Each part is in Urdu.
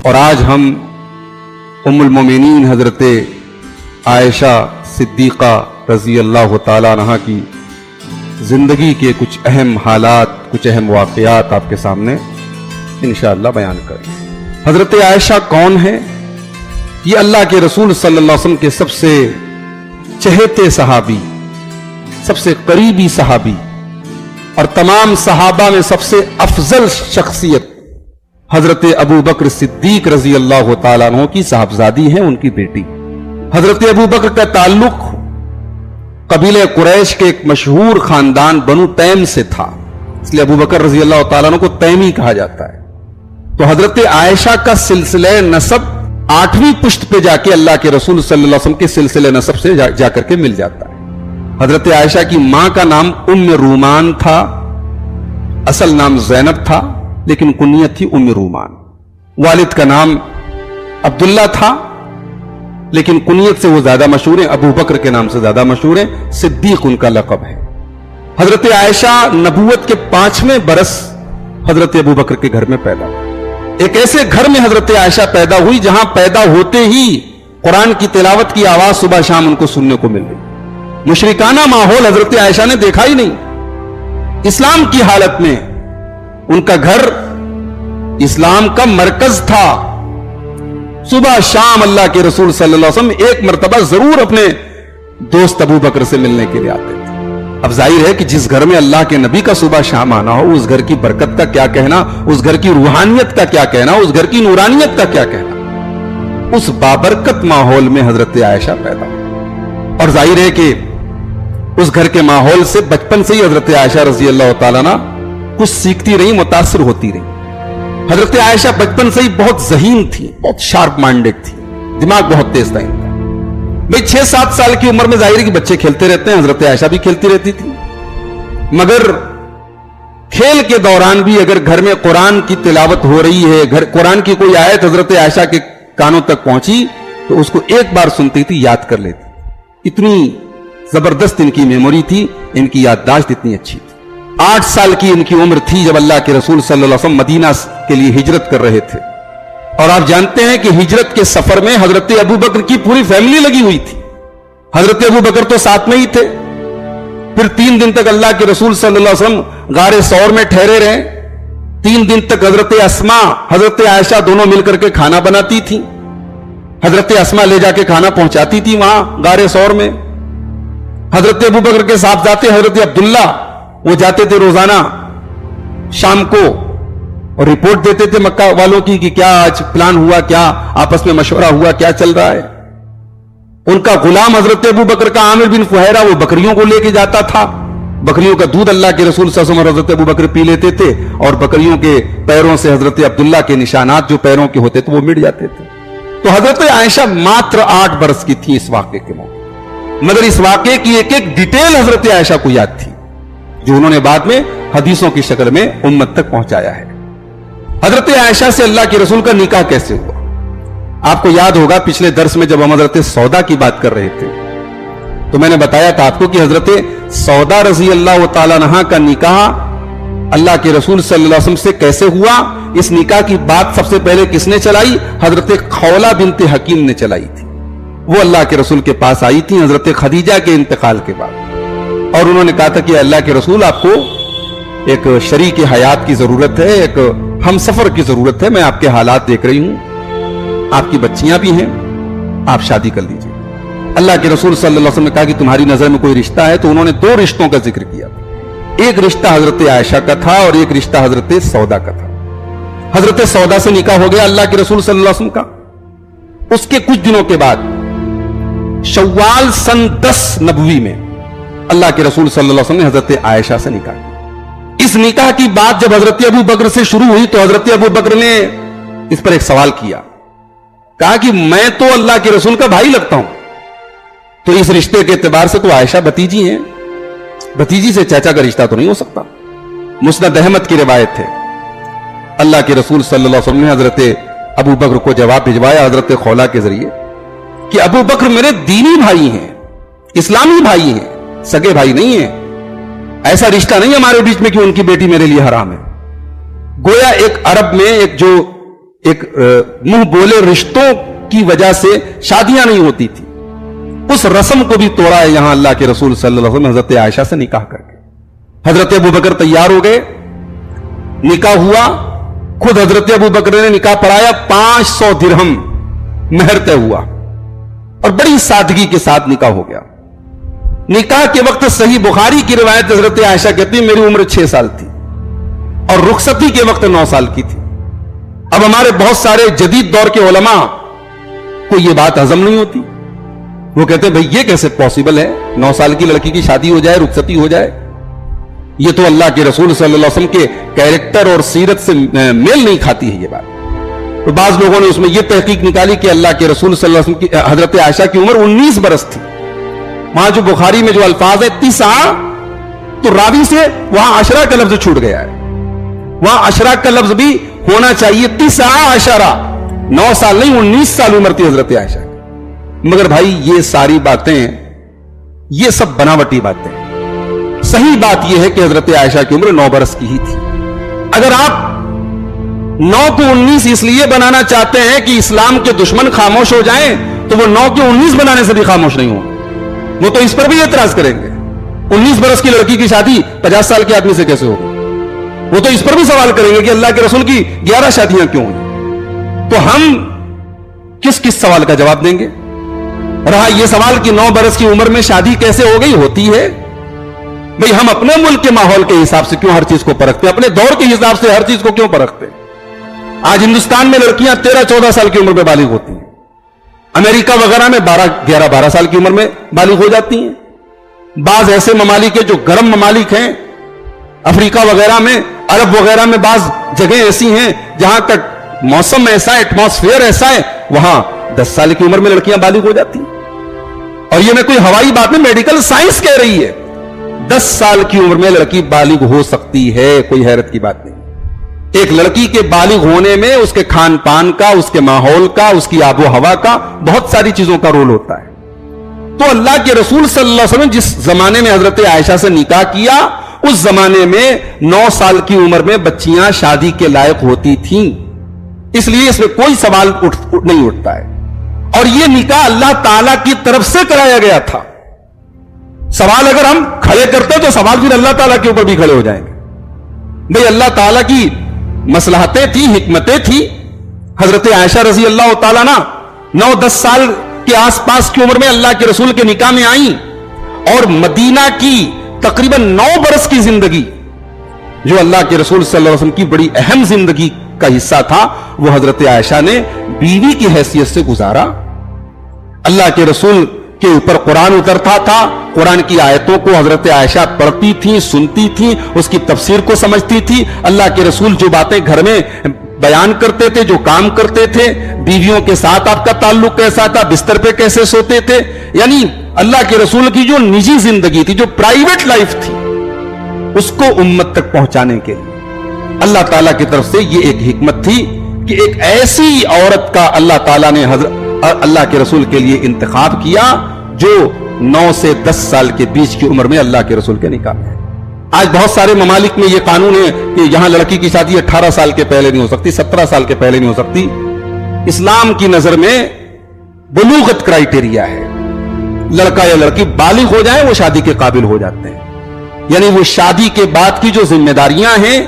اور آج ہم ام المومنین حضرت عائشہ صدیقہ رضی اللہ تعالیٰ عنہا کی زندگی کے کچھ اہم حالات، کچھ اہم واقعات آپ کے سامنے انشاءاللہ بیان کریں۔ حضرت عائشہ کون ہے؟ یہ اللہ کے رسول صلی اللہ علیہ وسلم کے سب سے چہیتے صحابی، سب سے قریبی صحابی اور تمام صحابہ میں سب سے افضل شخصیت حضرت ابو بکر صدیق رضی اللہ تعالیٰ عنہ کی صاحبزادی ہیں، ان کی بیٹی۔ حضرت ابو بکر کا تعلق قبیلہ قریش کے ایک مشہور خاندان بنو تیم سے تھا، اس لیے ابو بکر رضی اللہ تعالیٰ عنہ کو تیمی کہا جاتا ہے۔ تو حضرت عائشہ کا سلسلہ نسب 8ویں پشت پہ جا کے اللہ کے رسول صلی اللہ علیہ وسلم کے سلسلہ نسب سے جا کر کے مل جاتا ہے۔ حضرت عائشہ کی ماں کا نام ام رومان تھا، اصل نام زینب تھا لیکن کنیت تھی ام رومان۔ والد کا نام عبداللہ تھا لیکن کنیت سے وہ زیادہ مشہور ہیں، ابو بکر کے نام سے زیادہ مشہور ہیں، صدیق ان کا لقب ہے۔ حضرت عائشہ نبوت کے 5ویں برس حضرت ابو بکر کے گھر میں پیدا ہوئی۔ ایک ایسے گھر میں حضرت عائشہ پیدا ہوئی جہاں پیدا ہوتے ہی قرآن کی تلاوت کی آواز صبح شام ان کو سننے کو مل گئی۔ مشرکانہ ماحول حضرت عائشہ نے دیکھا ہی نہیں۔ اسلام کی حالت میں ان کا گھر اسلام کا مرکز تھا۔ صبح شام اللہ کے رسول صلی اللہ علیہ وسلم ایک مرتبہ ضرور اپنے دوست ابو بکر سے ملنے کے لیے آتے تھے۔ اب ظاہر ہے کہ جس گھر میں اللہ کے نبی کا صبح شام آنا ہو، اس گھر کی برکت کا کیا کہنا، اس گھر کی روحانیت کا کیا کہنا، اس گھر کی نورانیت کا کیا کہنا۔ اس بابرکت ماحول میں حضرت عائشہ پیدا ہوئی اور ظاہر ہے کہ اس گھر کے ماحول سے بچپن سے ہی حضرت عائشہ رضی اللہ تعالیٰ عنہ کچھ سیکھتی رہی، متاثر ہوتی رہی۔ حضرت عائشہ بچپن سے ہی بہت ذہین تھی، بہت شارپ مائنڈڈ تھی، دماغ بہت تیز تھا ان کا۔ بھئی 6-7 سال کی عمر میں ظاہر ہے کہ بچے کھیلتے رہتے ہیں، حضرت عائشہ بھی کھیلتی رہتی تھی، مگر کھیل کے دوران بھی اگر گھر میں قرآن کی تلاوت ہو رہی ہے، قرآن کی کوئی آیت حضرت عائشہ کے کانوں تک پہنچی تو اس کو ایک بار سنتی تھی، یاد کر لیتی۔ اتنی زبردست ان کی میموری تھی، ان کی یادداشت اتنی اچھی تھی۔ 8 سال کی ان کی عمر تھی جب اللہ کے رسول صلی اللہ علیہ وسلم مدینہ کے لیے ہجرت کر رہے تھے، اور آپ جانتے ہیں کہ ہجرت کے سفر میں حضرت ابو بکر کی پوری فیملی لگی ہوئی تھی۔ حضرت ابو بکر تو ساتھ میں ہی تھے، پھر 3 دن تک اللہ کے رسول صلی اللہ علیہ وسلم غار ثور میں ٹھہرے رہے۔ 3 دن تک حضرت اسماء حضرت عائشہ دونوں مل کر کے کھانا بناتی تھی، حضرت اسماء لے جا کے کھانا پہنچاتی تھی وہاں غار ثور میں۔ حضرت ابو بکر کے صاحبزادے حضرت عبداللہ وہ جاتے تھے روزانہ شام کو اور رپورٹ دیتے تھے مکہ والوں کی کہ کیا آج پلان ہوا، کیا آپس میں مشورہ ہوا، کیا چل رہا ہے۔ ان کا غلام حضرت ابو بکر کا عامر بن فہیرہ وہ بکریوں کو لے کے جاتا تھا، بکریوں کا دودھ اللہ کے رسول صلی اللہ علیہ وسلم حضرت ابو بکر پی لیتے تھے، اور بکریوں کے پیروں سے حضرت عبداللہ کے نشانات جو پیروں کے ہوتے تھے وہ مٹ جاتے تھے۔ تو حضرت عائشہ ماتر 8 برس کی تھی اس واقعے کے موقع، مگر اس واقعے کی ایک ایک ڈیٹیل حضرت عائشہ کو یاد تھی جو انہوں نے بعد میں حدیثوں کی شکل میں امت تک پہنچایا ہے۔ حضرت عائشہ سے اللہ کے رسول کا نکاح کیسے ہوا؟ آپ کو یاد ہوگا پچھلے درس میں جب ہم حضرت سودا کی بات کر رہے تھے تو میں نے بتایا تھا آپ کو کہ حضرت سودا رضی اللہ تعالیٰ عنہا کا نکاح اللہ کے رسول صلی اللہ علیہ وسلم سے کیسے ہوا۔ اس نکاح کی بات سب سے پہلے کس نے چلائی؟ حضرت خولہ بنت حکیم نے چلائی تھی۔ وہ اللہ کے رسول کے پاس آئی تھی حضرت خدیجہ کے انتقال کے بعد، اور انہوں نے کہا تھا کہ اللہ کے رسول آپ کو ایک شریک حیات کی ضرورت ہے، ایک ہم سفر کی ضرورت ہے، میں آپ کے حالات دیکھ رہی ہوں، آپ کی بچیاں بھی ہیں، آپ شادی کر لیجئے۔ اللہ کے رسول صلی اللہ علیہ وسلم نے کہا کہ تمہاری نظر میں کوئی رشتہ ہے؟ تو انہوں نے 2 رشتوں کا ذکر کیا، ایک رشتہ حضرت عائشہ کا تھا اور ایک رشتہ حضرت سودا کا تھا۔ حضرت سودا سے نکاح ہو گیا اللہ کے رسول صلی اللہ علیہ وسلم کا۔ اس کے کچھ دنوں کے بعد شوال سن 10 نبوی میں اللہ کے رسول صلی اللہ علیہ وسلم نے حضرت عائشہ سے نکاح کیا۔ اس نکاح کی بات جب حضرت ابو بکر سے شروع ہوئی تو حضرت ابو بکر نے اس پر ایک سوال کیا، کہا کہ میں تو اللہ کے رسول کا بھائی لگتا ہوں، تو اس رشتے کے اعتبار سے تو عائشہ بھتیجی ہیں، بھتیجی سے چاچا کا رشتہ تو نہیں ہو سکتا۔ مسند احمد کی روایت ہے، اللہ کے رسول صلی اللہ علیہ وسلم نے حضرت ابو بکر کو جواب بھجوایا حضرت خولہ کے ذریعے کہ ابو بکر میرے دینی بھائی ہیں، اسلامی بھائی ہیں، سگے بھائی نہیں ہیں، ایسا رشتہ نہیں ہمارے بیچ میں کہ ان کی بیٹی میرے لیے حرام ہے۔ گویا ایک عرب میں ایک جو ایک منہ بولے رشتوں کی وجہ سے شادیاں نہیں ہوتی تھی، اس رسم کو بھی توڑا ہے یہاں اللہ کے رسول صلی اللہ علیہ وسلم حضرت عائشہ سے نکاح کر کے۔ حضرت ابو بکر تیار ہو گئے، نکاح ہوا، خود حضرت ابو بکر نے نکاح پڑھایا، 500 درہم مہر طے ہوا اور بڑی سادگی کے ساتھ نکاح ہو گیا۔ نکاح کے وقت صحیح بخاری کی روایت حضرت عائشہ کہتی ہے میری عمر 6 سال تھی اور رخصتی کے وقت 9 سال کی تھی۔ اب ہمارے بہت سارے جدید دور کے علماء کو یہ بات ہضم نہیں ہوتی، وہ کہتے ہیں بھئی یہ کیسے پاسبل ہے 9 سال کی لڑکی کی شادی ہو جائے، رخصتی ہو جائے، یہ تو اللہ کے رسول صلی اللہ علیہ وسلم کے کیریکٹر اور سیرت سے میل نہیں کھاتی ہے یہ بات۔ تو بعض لوگوں نے اس میں یہ تحقیق نکالی کہ اللہ کے رسول صلی اللہ علیہ وسلم کی حضرت عائشہ کی عمر 19 برس تھی۔ وہاں جو بخاری میں جو الفاظ ہے 9 تو راوی سے وہاں 10 کا لفظ چھوٹ گیا ہے، وہاں 10 کا لفظ بھی ہونا چاہیے، 9 9 سال نہیں 19 سال عمر تھی حضرت عائشہ کی۔ مگر بھائی یہ ساری باتیں یہ سب بناوٹی باتیں، صحیح بات یہ ہے کہ حضرت عائشہ کی عمر 9 برس کی ہی تھی۔ اگر آپ 9 کو 19 اس لیے بنانا چاہتے ہیں کہ اسلام کے دشمن خاموش ہو جائیں تو وہ 9 کو 19 بنانے سے بھی خاموش نہیں ہوں، وہ تو اس پر بھی اعتراض کریں گے۔ 19 برس کی لڑکی کی شادی 50 سال کے آدمی سے کیسے ہوگی؟ وہ تو اس پر بھی سوال کریں گے کہ اللہ کے رسول کی 11 شادیاں کیوں ہوئی؟ تو ہم کس سوال کا جواب دیں گے؟ رہا یہ سوال کہ 9 برس کی عمر میں شادی کیسے ہو گئی، ہوتی ہے بھئی ہم اپنے ملک کے ماحول کے حساب سے کیوں ہر چیز کو پرکھتے ہیں، اپنے دور کے حساب سے ہر چیز کو کیوں پرکھتے ہیں؟ آج ہندوستان میں لڑکیاں 13-14 سال کی عمر میں بالغ ہوتی ہیں، امریکہ وغیرہ میں 11-12 سال کی عمر میں بالغ ہو جاتی ہیں۔ بعض ایسے ممالک ہیں جو گرم ممالک ہیں، افریقہ وغیرہ میں، عرب وغیرہ میں بعض جگہیں ایسی ہیں جہاں کا موسم ایسا ہے، ایٹماسفیئر ایسا ہے، وہاں 10 سال کی عمر میں لڑکیاں بالغ ہو جاتی ہیں۔ اور یہ میں کوئی ہوائی بات نہیں، میڈیکل سائنس کہہ رہی ہے 10 سال کی عمر میں لڑکی بالغ ہو سکتی ہے، کوئی حیرت کی بات نہیں۔ ایک لڑکی کے بالغ ہونے میں اس کے کھان پان کا، اس کے ماحول کا، اس کی آب و ہوا کا، بہت ساری چیزوں کا رول ہوتا ہے۔ تو اللہ کے رسول صلی اللہ علیہ وسلم جس زمانے میں حضرت عائشہ سے نکاح کیا، اس زمانے میں 9 سال کی عمر میں بچیاں شادی کے لائق ہوتی تھیں، اس لیے اس میں کوئی سوال نہیں اٹھتا ہے۔ اور یہ نکاح اللہ تعالیٰ کی طرف سے کرایا گیا تھا۔ سوال اگر ہم کھڑے کرتے تو سوال پھر اللہ تعالیٰ کے اوپر بھی کھڑے ہو جائیں گے۔ بھئی اللہ تعالیٰ کی مصلحتیں تھی، حکمتیں تھی۔ حضرت عائشہ رضی اللہ تعالیٰ عنہ 9-10 سال کے آس پاس کی عمر میں اللہ کے رسول کے نکاح میں آئیں، اور مدینہ کی تقریباً 9 برس کی زندگی جو اللہ کے رسول صلی اللہ علیہ وسلم کی بڑی اہم زندگی کا حصہ تھا، وہ حضرت عائشہ نے بیوی کی حیثیت سے گزارا۔ اللہ کے رسول کے اوپر قرآن اترتا تھا، قرآن کی آیتوں کو حضرت عائشہ پڑھتی تھی، سنتی تھی، اس کی تفسیر کو سمجھتی تھی۔ اللہ کے رسول جو باتیں گھر میں بیان کرتے تھے، جو کام کرتے تھے، بیویوں کے ساتھ آپ کا تعلق کیسا تھا، بستر پہ کیسے سوتے تھے، یعنی اللہ کے رسول کی جو نجی زندگی تھی، جو پرائیویٹ لائف تھی، اس کو امت تک پہنچانے کے لیے اللہ تعالیٰ کی طرف سے یہ ایک حکمت تھی کہ ایک ایسی عورت کا اللہ تعالیٰ نے اللہ کے رسول کے لیے انتخاب کیا جو 9 سے 10 سال کے بیچ کی عمر میں اللہ کے رسول کے نکاح میں۔ آج بہت سارے ممالک میں یہ قانون ہے کہ یہاں لڑکی کی شادی 18 سال کے پہلے نہیں ہو سکتی، 17 سال کے پہلے نہیں ہو سکتی۔ اسلام کی نظر میں بلوغت کرائیٹیریا ہے، لڑکا یا لڑکی بالغ ہو جائے وہ شادی کے قابل ہو جاتے ہیں، یعنی وہ شادی کے بعد کی جو ذمہ داریاں ہیں،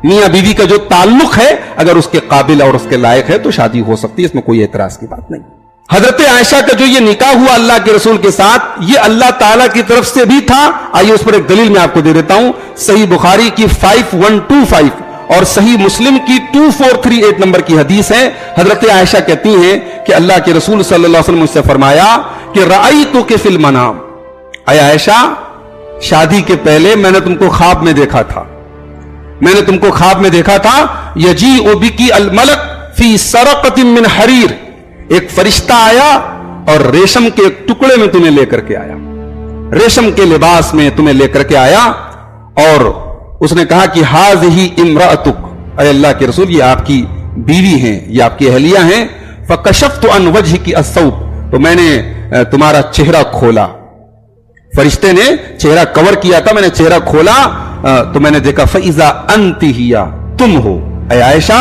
میاں بیوی کا جو تعلق ہے، اگر اس کے قابل اور اس کے لائق ہے تو شادی ہو سکتی ہے، اس میں کوئی اعتراض کی بات نہیں۔ حضرت عائشہ کا جو یہ نکاح ہوا اللہ کے رسول کے ساتھ، یہ اللہ تعالیٰ کی طرف سے بھی تھا۔ آئیے اس پر ایک دلیل میں آپ کو دے دیتا ہوں۔ صحیح بخاری کی 5125 اور صحیح مسلم کی 2438 نمبر کی حدیث ہے۔ حضرت عائشہ کہتی ہیں کہ اللہ کے رسول صلی اللہ علیہ وسلم مجھ سے فرمایا کہ رأیتک فی المنام، اے عائشہ شادی کے پہلے میں نے تم کو خواب میں دیکھا تھا، میں نے تم کو خواب میں دیکھا تھا، یجیء بکی الملک فی سرقۃ من حریر، ایک فرشتہ آیا اور ریشم کے ایک ٹکڑے میں تمہیں لے کر کے آیا، ریشم کے لباس میں تمہیں لے کر کے آیا، اور اس نے کہا کہ ہذہ امرأتک، اے اللہ کے رسول یہ آپ کی بیوی ہیں، یہ آپ کی اہلیہ ہیں۔ فکشفت عن وجہک الثوب، تو میں نے تمہارا چہرہ کھولا، فرشتے نے چہرہ کور کیا تھا، میں نے چہرہ کھولا تو میں نے دیکھا فَإِذَا أَنْتِ هِيَ، تم ہو اے عائشہ،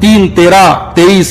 3, 13, 23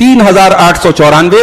3894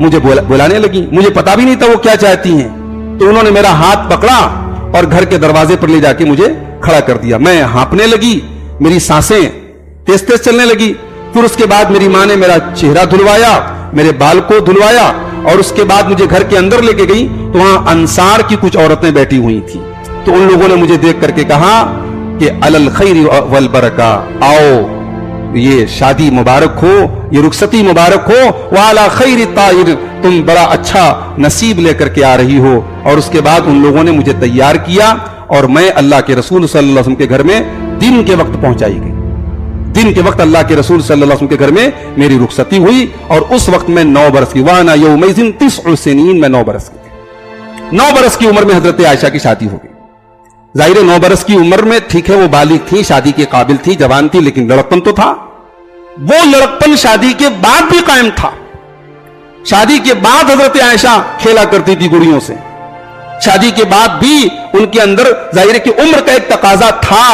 مجھے بلانے لگی. مجھے پتا بھی نہیں تھا وہ کیا چاہتی ہیں. تو انہوں نے میرا ہاتھ پکڑا اور گھر کے دروازے پر لے جا کے مجھے کھڑا کر دیا. میں ہانپنے لگی, میری سانسیں تیز تیز چلنے لگی. پھر اس کے بعد میری ماں نے میرا چہرہ دھلوایا, میرے بال کو دھلوایا, اور اس کے بعد مجھے گھر کے اندر لے کے گئی. تو وہاں انصار کی کچھ عورتیں بیٹھی ہوئی تھیں. تو ان لوگوں نے مجھے دیکھ کر کے کہا کہ علی الخیر والبرکہ, آؤ یہ شادی مبارک ہو, یہ رخصتی مبارک ہو, وعلی خیر طائر, تم بڑا اچھا نصیب لے کر کے آ رہی ہو. اور اس کے بعد ان لوگوں نے مجھے تیار کیا اور میں اللہ کے رسول صلی اللہ علیہ وسلم کے گھر میں دن کے وقت پہنچائی گئی. دن کے وقت اللہ کے رسول صلی اللہ علیہ وسلم کے گھر میں میری رخصتی ہوئی, اور اس وقت میں 9 برس کی, وانا یومئذ 9 سنین, میں 9 برس کی تھی. 9 برس کی عمر میں حضرت عائشہ کی شادی ہو گئی. ظاہر 9 برس کی عمر میں ٹھیک ہے وہ بالغ تھی, شادی کے قابل تھی, جوان تھی, لیکن لڑکپن تو تھا. وہ لڑکپن شادی کے بعد بھی قائم تھا. شادی کے بعد حضرت عائشہ کھیلا کرتی تھی گڑیوں سے. شادی کے بعد بھی ان کے اندر ظاہر ہے کہ عمر کا ایک تقاضا تھا.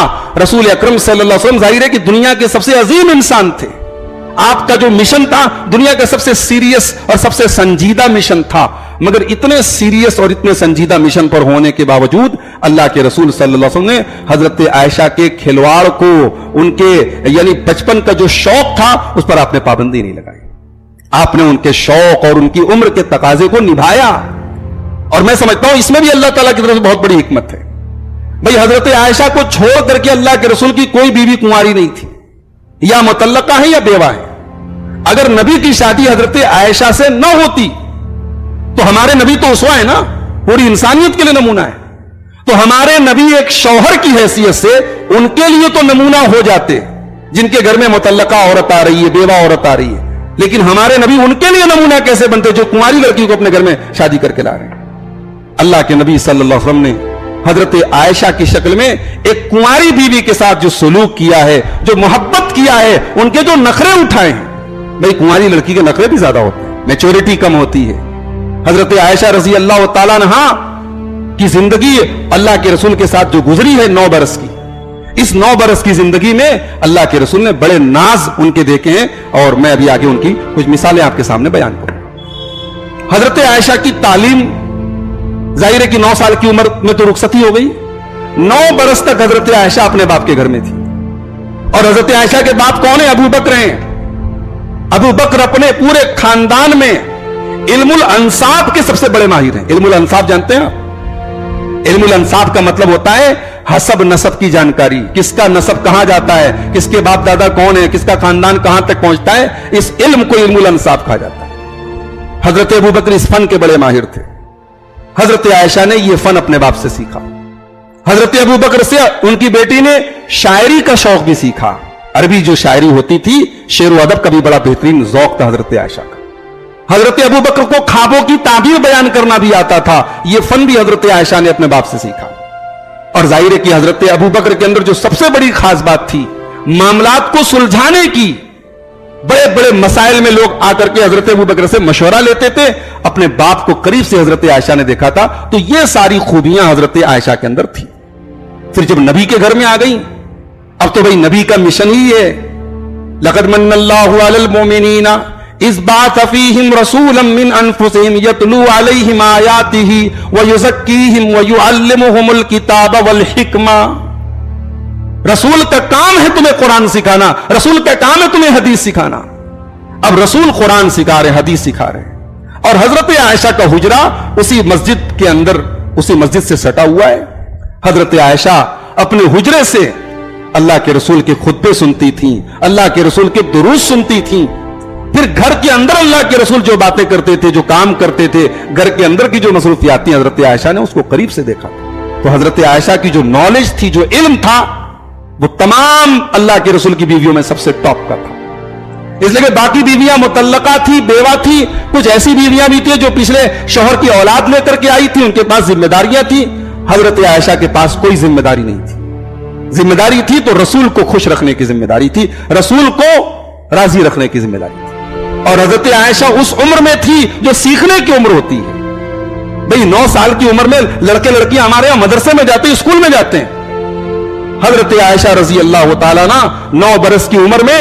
رسول اکرم صلی اللہ علیہ وسلم ظاہر ہے کہ دنیا کے سب سے عظیم انسان تھے. آپ کا جو مشن تھا دنیا کا سب سے سیریس اور سب سے سنجیدہ مشن تھا. مگر اتنے سیریس اور اتنے سنجیدہ مشن پر ہونے کے باوجود اللہ کے رسول صلی اللہ علیہ وسلم نے حضرت عائشہ کے کھلواڑ کو, ان کے یعنی بچپن کا جو شوق تھا اس پر آپ نے پابندی نہیں لگائی. آپ نے ان کے شوق اور ان کی عمر کے تقاضے کو نبھایا. اور میں سمجھتا ہوں اس میں بھی اللہ تعالیٰ کی طرف سے بہت بڑی حکمت ہے. بھئی حضرت عائشہ کو چھوڑ کر کے اللہ کے رسول کی کوئی بیوی کنواری نہیں تھی, یا مطلقہ ہے یا بیوہ ہے. اگر نبی کی شادی حضرت عائشہ سے نہ ہوتی تو ہمارے نبی تو اسوہ ہے نا, پوری انسانیت کے لیے نمونہ ہے. تو ہمارے نبی ایک شوہر کی حیثیت سے ان کے لیے تو نمونہ ہو جاتے جن کے گھر میں مطلقہ عورت آ رہی ہے, بیوہ عورت آ رہی ہے. لیکن ہمارے نبی ان کے لیے نمونہ کیسے بنتے جو کنواری لڑکی کو اپنے گھر میں شادی کر کے لا رہے ہیں. اللہ کے نبی صلی اللہ علیہ وسلم نے حضرت عائشہ کی شکل میں ایک کنواری بیوی کے ساتھ جو سلوک کیا ہے, جو محبت کیا ہے, ان کے جو نخرے اٹھائے ہیں. بھئی کنواری لڑکی کے نخرے بھی زیادہ ہوتے ہیں, میچورٹی کم ہوتی ہے. حضرت عائشہ رضی اللہ تعالیٰ عنہا کی زندگی اللہ کے رسول کے ساتھ جو گزری ہے 9 برس کی, اس 9 برس کی زندگی میں اللہ کے رسول نے بڑے ناز ان کے دیکھے ہیں. اور میں ابھی آگے ان کی کچھ مثالیں آپ کے سامنے بیان کروں. حضرت عائشہ کی تعلیم ظاہر ہے کہ 9 سال کی عمر میں تو رخصتی ہو گئی. 9 برس تک حضرت عائشہ اپنے باپ کے گھر میں تھی. اور حضرت عائشہ کے باپ کون ہیں؟ ابو بکر ہیں. ابو بکر اپنے پورے خاندان میں علم الانساب کے سب سے بڑے ماہر ہیں. علم الانساب جانتے ہیں؟ علم الانساب کا مطلب ہوتا ہے حسب نسب کی جانکاری, کس کا نسب کہاں جاتا ہے, کس کے باپ دادا کون ہے, کس کا خاندان کہاں تک پہنچتا ہے, اس علم کو علم الانساب کہا جاتا ہے. حضرت ابو بکر اس فن کے بڑے ماہر تھے. حضرت عائشہ نے یہ فن اپنے باپ سے سیکھا. حضرت ابو بکر سے ان کی بیٹی نے شاعری کا شوق بھی سیکھا. عربی جو شاعری ہوتی تھی, شعر و ادب کا بھی بڑا بہترین ذوق تھا حضرت عائشہ کا. حضرت ابو بکر کو خوابوں کی تعبیر بیان کرنا بھی آتا تھا. یہ فن بھی حضرت عائشہ نے اپنے باپ سے سیکھا. اور ظاہر ہے کہ حضرت ابو بکر کے اندر جو سب سے بڑی خاص بات تھی, معاملات کو سلجھانے کی. بڑے بڑے مسائل میں لوگ آ کر کے حضرت ابو بکر سے مشورہ لیتے تھے. اپنے باپ کو قریب سے حضرت عائشہ نے دیکھا تھا, تو یہ ساری خوبیاں حضرت عائشہ کے اندر تھی. پھر جب نبی کے گھر میں آ گئی, اب تو بھئی نبی کا مشن ہی ہے. لقد من اللہ علی المؤمنین اذ بعث فیہم رسولا من انفسہم یتلو علیہم آیاتہ ویزکیہم ویعلمہم الکتاب والحکمہ. رسول کا کام ہے تمہیں قرآن سکھانا, رسول کا کام ہے تمہیں حدیث سکھانا. اب رسول قرآن سکھا رہے, حدیث سکھا رہے. اور حضرت عائشہ کا حجرہ اسی مسجد کے اندر, اسی مسجد سے سٹا ہوا ہے. حضرت عائشہ اپنے حجرے سے اللہ کے رسول کے خطبے سنتی تھیں, اللہ کے رسول کے دروس سنتی تھیں. پھر گھر کے اندر اللہ کے رسول جو باتیں کرتے تھے, جو کام کرتے تھے, گھر کے اندر کی جو مصروفیات تھیں, حضرت عائشہ نے اس کو قریب سے دیکھا. تو حضرت عائشہ کی جو نالج تھی, جو علم تھا, وہ تمام اللہ کے رسول کی بیویوں میں سب سے ٹاپ کا تھا. اس لیے کہ باقی بیویاں مطلقہ تھی, بیوہ تھی. کچھ ایسی بیویاں بھی تھیں جو پچھلے شوہر کی اولاد لے کر کے آئی تھی, ان کے پاس ذمہ داریاں تھیں. حضرت عائشہ کے پاس کوئی ذمہ داری نہیں تھی. ذمہ داری تھی تو رسول کو خوش رکھنے کی ذمہ داری تھی, رسول کو راضی رکھنے کی ذمہ داری تھی. اور حضرت عائشہ اس عمر میں تھی جو سیکھنے کی عمر ہوتی ہے. بھئی 9 سال کی عمر میں لڑکے لڑکیاں ہمارے یہاں مدرسے میں جاتے ہیں, اسکول میں جاتے ہیں. حضرت عائشہ رضی اللہ تعالیٰ عنہ 9 برس کی عمر میں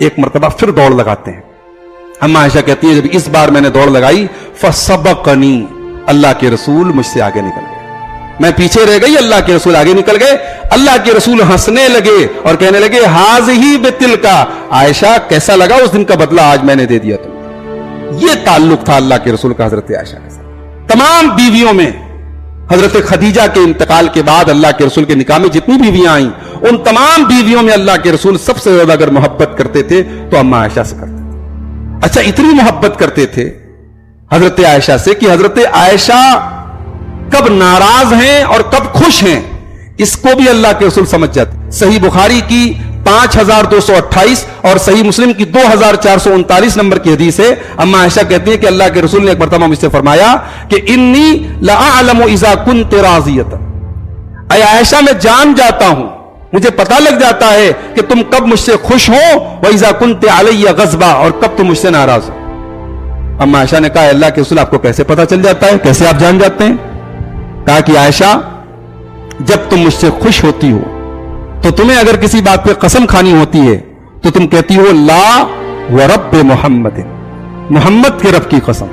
ایک مرتبہ پھر دوڑ لگاتے ہیں. اما عائشہ کہتی ہے جب اس بار میں نے دوڑ لگائی فسبقنی، اللہ کے رسول مجھ سے آگے نکل گئے. میں پیچھے رہ گئی، اللہ کے رسول آگے نکل گئے. اللہ کے رسول ہنسنے لگے اور کہنے لگے ہاذہی بتلکا، عائشہ کیسا لگا اس دن کا بدلہ آج میں نے دے دیا تم. یہ تعلق تھا اللہ کے رسول کا حضرت عائشہ کے ساتھ. تمام بیویوں میں حضرت خدیجہ کے انتقال کے بعد اللہ کے رسول کے نکاح میں جتنی بیویاں آئیں ان تمام بیویوں میں اللہ کے رسول سب سے زیادہ اگر محبت کرتے تھے تو اما عائشہ سے کرتے تھے. اچھا اتنی محبت کرتے تھے حضرت عائشہ سے کہ حضرت عائشہ کب ناراض ہیں اور کب خوش ہیں اس کو بھی اللہ کے رسول سمجھ جاتے. صحیح بخاری کی 5228 اور صحیح مسلم کی 2439 نمبر کی حدیث ہے. اما عائشہ کہتی ہیں کہ اللہ کے رسول نے ایک مرتبہ مجھ سے فرمایا کہ انی لأعلم اذا كنت راضیۃ، اے عائشہ میں جان جاتا ہوں، مجھے پتہ لگ جاتا ہے کہ تم کب مجھ سے خوش ہو، وَإِذَا كُنْتِ عَلَيَّ غَضْبًا، اور کب تم مجھ سے ناراض ہو. اما عائشہ نے کہا اللہ کے رسول آپ کو کیسے پتہ چل جاتا ہے، کیسے آپ جان جاتے ہیں؟ کہا کہ عائشہ جب تم مجھ سے خوش ہوتی ہو تو تمہیں اگر کسی بات پہ قسم کھانی ہوتی ہے تو تم کہتی ہو لا ورب محمد، محمد کے رب کی قسم.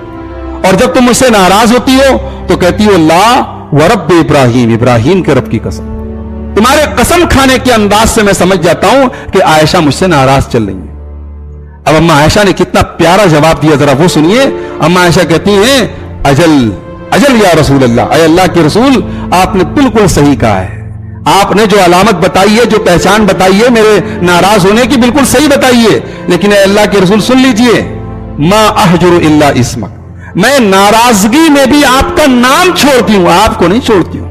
اور جب تم مجھ سے ناراض ہوتی ہو تو کہتی ہو لا ورب ابراہیم، ابراہیم کے رب کی قسم. تمہارے قسم کھانے کے انداز سے میں سمجھ جاتا ہوں کہ عائشہ مجھ سے ناراض چل رہی ہے. اب اما عائشہ نے کتنا پیارا جواب دیا، ذرا وہ سنیے. اما عائشہ کہتی ہیں اجل اجل یا رسول اللہ، اے اللہ کے رسول آپ نے بالکل صحیح کہا ہے، آپ نے جو علامت بتائی ہے، جو پہچان بتائی ہے میرے ناراض ہونے کی بالکل صحیح بتائی ہے. لیکن اے اللہ کے رسول سن لیجئے، ما احجر الا اسمک، میں ناراضگی میں بھی آپ کا نام چھوڑتی ہوں، آپ کو نہیں چھوڑتی ہوں.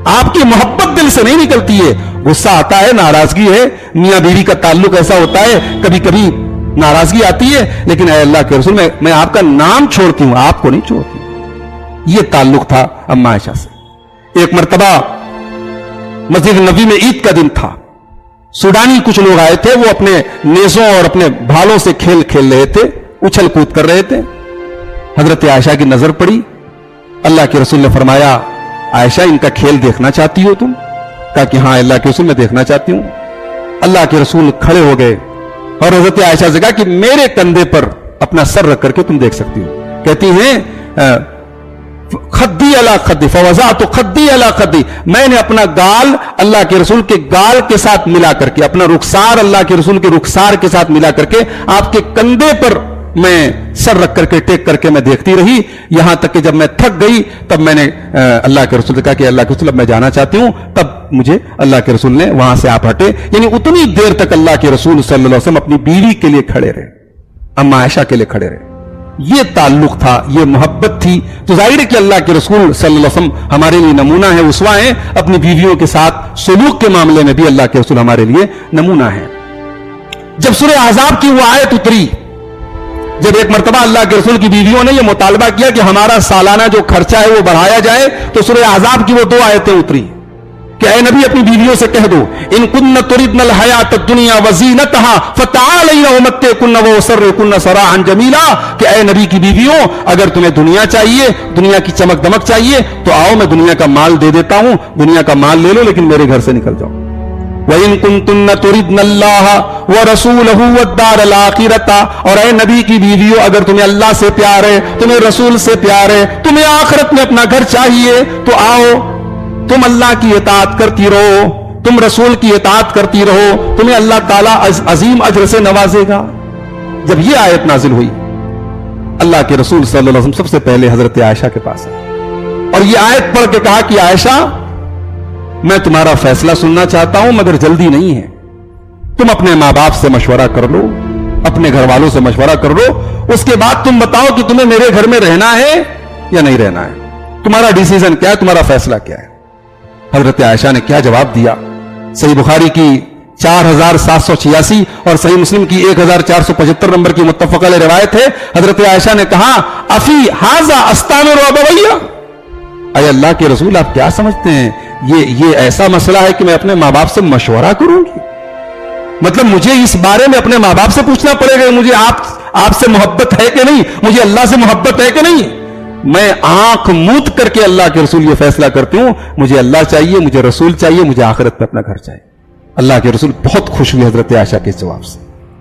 آپ کی محبت دل سے نہیں نکلتی ہے. غصہ آتا ہے، ناراضگی ہے، میاں بیوی کا تعلق ایسا ہوتا ہے، کبھی کبھی ناراضگی آتی ہے، لیکن اے اللہ کے رسول میں آپ کا نام چھوڑتی ہوں، آپ کو نہیں چھوڑتی. یہ تعلق تھا اما عائشہ سے. ایک مرتبہ مسجد نبوی میں عید کا دن تھا. سوڈانی کچھ لوگ آئے تھے، وہ اپنے نیزوں اور اپنے بھالوں سے کھیل کھیل رہے تھے، اچھل کود کر رہے تھے. حضرت عائشہ کی نظر پڑی. اللہ کے رسول نے فرمایا عائشہ ان کا کھیل دیکھنا چاہتی ہو تم؟ کہا کہ ہاں اللہ کے رسول میں دیکھنا چاہتی ہوں. اللہ کے رسول کھڑے ہو گئے اور حضرت عائشہ سے کہا کہ میرے کندھے پر اپنا سر رکھ کر کے تم دیکھ سکتی ہو. کہتی ہیں خدی علی خدی فوضعت خدی علی خدی، میں نے اپنا گال اللہ کے رسول کے گال کے ساتھ ملا کر کے، اپنا رخسار اللہ کے رسول کے رخسار کے ساتھ ملا کر کے آپ کے کندھے پر میں سر رکھ کر کے ٹیک کر کے میں دیکھتی رہی، یہاں تک کہ جب میں تھک گئی تب میں نے اللہ کے رسول سے کہا کہ اللہ کے رسول اب میں جانا چاہتی ہوں. تب مجھے اللہ کے رسول نے وہاں سے آپ ہٹے. یعنی اتنی دیر تک اللہ کے رسول صلی اللہ علیہ وسلم اپنی بیوی کے لیے کھڑے رہے، اما عائشہ کے لیے کھڑے رہے. یہ تعلق تھا، یہ محبت تھی. تو ظاہر ہے کہ اللہ کے رسول صلی اللہ علیہ وسلم ہمارے لیے نمونہ ہے، اسوہ ہیں. اپنی بیویوں کے ساتھ سلوک کے معاملے میں بھی اللہ کے رسول ہمارے لیے نمونہ ہے. جب سورہ احزاب کی وہ آیت اتری، جب ایک مرتبہ اللہ کے رسول کی بیویوں نے یہ مطالبہ کیا کہ ہمارا سالانہ جو خرچہ ہے وہ بڑھایا جائے، تو سورہ احزاب کی وہ 2 آیتیں اتری کہ اے نبی اپنی بیویوں سے کہہ دو ان کن تردن الحیات الدنیا وزینتہا فتعالین امتعکن واسرحکن سراحا جمیلا، کہ اے نبی کی بیویوں اگر تمہیں دنیا چاہیے، دنیا کی چمک دمک چاہیے تو آؤ میں دنیا کا مال دے دیتا ہوں، دنیا کا مال لے لو لیکن میرے گھر سے نکل جاؤ. وَإِن كُنتُنَّ تُرِدْنَ اللَّهَ وَرَسُولَهُ وَالدَّارَ الْآخِرَةَ، اور اے نبی کی بیویوں اگر تمہیں اللہ سے پیار ہے، تمہیں رسول سے پیار ہے، تمہیں آخرت میں اپنا گھر چاہیے تو آؤ، تم اللہ کی اطاعت کرتی رہو، تم رسول کی اطاعت کرتی رہو، تمہیں اللہ تعالیٰ عظیم اجر سے نوازے گا. جب یہ آیت نازل ہوئی اللہ کے رسول صلی اللہ علیہ وسلم سب سے پہلے حضرت عائشہ کے پاس آئے اور یہ آیت پڑھ کے کہا کہ عائشہ میں تمہارا فیصلہ سننا چاہتا ہوں مگر جلدی نہیں ہے. تم اپنے ماں باپ سے مشورہ کر لو، اپنے گھر والوں سے مشورہ کر لو، اس کے بعد تم بتاؤ کہ تمہیں میرے گھر میں رہنا ہے یا نہیں رہنا ہے، تمہارا ڈیسیژن کیا ہے، تمہارا فیصلہ کیا ہے. حضرت عائشہ نے کیا جواب دیا؟ صحیح بخاری کی 4786 اور صحیح مسلم کی 1475 نمبر کی متفق علیہ روایت ہے. حضرت عائشہ نے کہا افی ھذا استامر ابویہ، اے اللہ کے رسول آپ کیا سمجھتے ہیں یہ ایسا مسئلہ ہے کہ میں اپنے ماں باپ سے مشورہ کروں گی؟ مطلب مجھے اس بارے میں اپنے ماں باپ سے پوچھنا پڑے گا مجھے آپ سے محبت ہے کہ نہیں، مجھے اللہ سے محبت ہے کہ نہیں؟ میں آنکھ موت کر کے اللہ کے رسول یہ فیصلہ کرتی ہوں مجھے اللہ چاہیے، مجھے رسول چاہیے، مجھے آخرت میں اپنا گھر چاہیے. اللہ کے رسول بہت خوش ہوئے حضرت عائشہ کے جواب سے.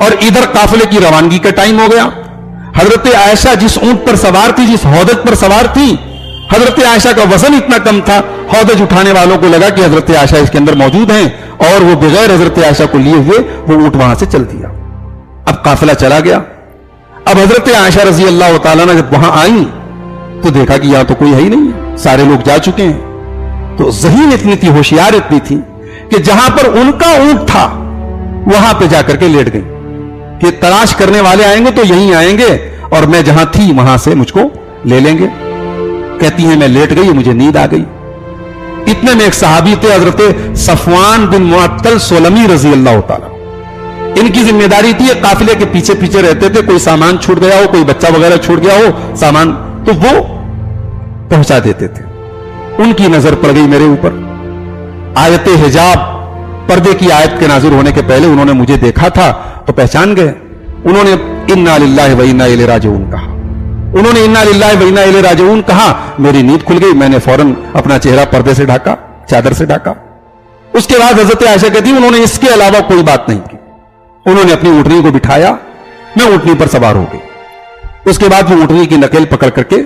اور ادھر قافلے کی روانگی کا ٹائم ہو گیا. حضرت عائشہ جس اونٹ پر سوار تھی, جس ہودج پر سوار تھی, حضرت عائشہ کا وزن اتنا کم تھا, ہودج اٹھانے والوں کو لگا کہ حضرت عائشہ اس کے اندر موجود ہیں, اور وہ بغیر حضرت عائشہ کو لیے ہوئے وہ اونٹ وہاں سے چل دیا. اب قافلہ چلا گیا. اب حضرت عائشہ رضی اللہ تعالیٰ نے جب وہاں آئیں تو دیکھا کہ یہاں تو کوئی ہے ہی نہیں ہے, سارے لوگ جا چکے ہیں. تو ذہین اتنی تھی, ہوشیار اتنی تھی کہ جہاں پر ان کا اونٹ تھا وہاں پہ جا کر کے لیٹ گئی کہ تلاش کرنے والے آئیں گے تو یہیں آئیں گے اور میں جہاں تھی وہاں سے مجھ کو لے لیں گے. کہتی ہیں میں لیٹ گئی, مجھے نیند آ گئی. اتنے میں ایک صحابی تھے حضرت صفوان بن معطل سلمی رضی اللہ تعالیٰ. ان کی ذمہ داری تھی قافلے کے پیچھے پیچھے رہتے تھے, کوئی سامان چھوٹ گیا ہو, کوئی بچہ وغیرہ چھوٹ گیا ہو سامان, تو وہ پہنچا دیتے تھے. ان کی نظر پڑ گئی میرے اوپر. آیت حجاب, پردے کی آیت کے نازل ہونے کے پہلے انہوں نے مجھے دیکھا تھا تو پہچان گئے. انہوں نے انا للہ و انا الیہ راجعون کہا. انہوں نے انا للہ و انا الیہ راجعون کہا. میری نیند کھل گئی, میں نے فوراً اپنا چہرہ پردے سے ڈھاکا, چادر سے ڈھاکا. اس کے بعد حضرت عائشہ کہتی انہوں نے اس کے علاوہ کوئی بات نہیں کی. انہوں نے اپنی اونٹنی کو بٹھایا, میں اونٹنی پر سوار ہو گئی. اس کے بعد وہ اونٹنی کی نکیل پکڑ کر کے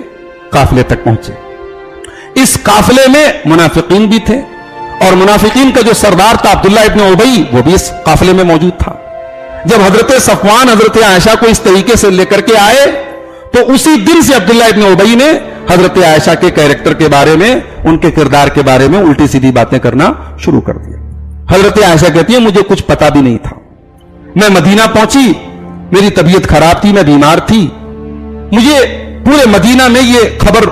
قافلے تک پہنچے. اس قافلے میں منافقین بھی تھے, اور منافقین کا جو سردار تھا عبداللہ ابن ابی, وہ بھی اس قافلے میں موجود تھا. جب حضرت صفوان حضرت عائشہ کو اس طریقے سے لے کر کے آئے تو اسی دن سے عبداللہ ابن ابی نے حضرت عائشہ کے کیریکٹر کے بارے میں, ان کے کردار کے بارے میں الٹی سیدھی باتیں کرنا شروع کر دیا. حضرت عائشہ کہتی ہے مجھے کچھ پتا بھی نہیں تھا. میں مدینہ پہنچی, میری طبیعت خراب تھی, میں بیمار تھی. مجھے پورے مدینہ میں یہ خبر